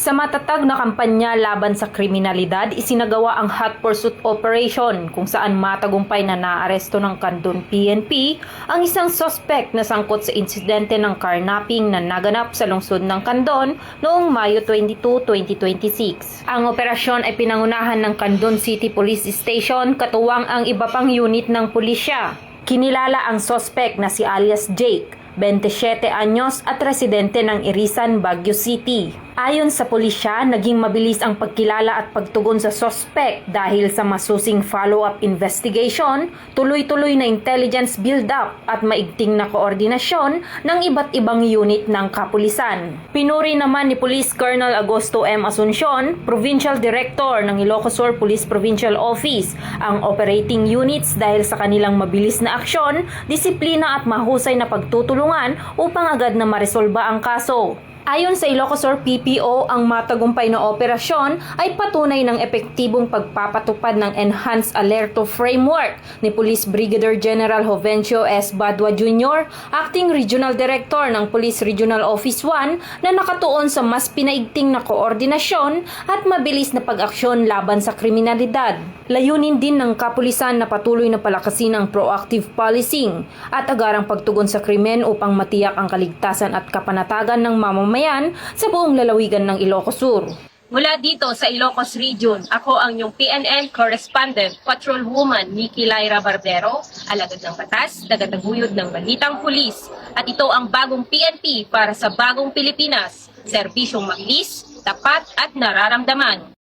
Sa matatag na kampanya laban sa kriminalidad, isinagawa ang Hot Pursuit Operation kung saan matagumpay na naaresto ng Candon PNP ang isang suspect na sangkot sa insidente ng carnapping na naganap sa lungsod ng Candon noong Mayo 22, 2026. Ang operasyon ay pinangunahan ng Candon City Police Station katuwang ang iba pang unit ng pulisya. Kinilala ang suspect na si alias Jake, 27 anyos at residente ng Irisan, Baguio City. Ayon sa pulisya, naging mabilis ang pagkilala at pagtugon sa suspect dahil sa masusing follow-up investigation, tuloy-tuloy na intelligence build-up at maigting na koordinasyon ng iba't ibang unit ng kapulisan. Pinuri naman ni Police Colonel Agosto M. Asuncion, Provincial Director ng Ilocos Sur Police Provincial Office, ang operating units dahil sa kanilang mabilis na aksyon, disiplina at mahusay na pagtutulungan upang agad na maresolba ang kaso. Ayon sa Ilocos Sur PPO, ang matagumpay na operasyon ay patunay ng epektibong pagpapatupad ng Enhanced Alerto Framework ni Police Brigadier General Jovencio S. Badua Jr., Acting Regional Director ng Police Regional Office 1 na nakatuon sa mas pinaigting na koordinasyon at mabilis na pag-aksyon laban sa kriminalidad. Layunin din ng kapulisan na patuloy na palakasin ang proactive policing at agarang pagtugon sa krimen upang matiyak ang kaligtasan at kapanatagan ng mamamayan sa buong lalawigan ng Ilocos Sur. Mula dito sa Ilocos Region, ako ang iyong PNN Correspondent, Patrolwoman Nikki Lyra Barbero, alagad ng batas, tagataguyod ng balitang pulis. At ito ang bagong PNP para sa bagong Pilipinas, serbisyong mabilis, tapat at nararamdaman.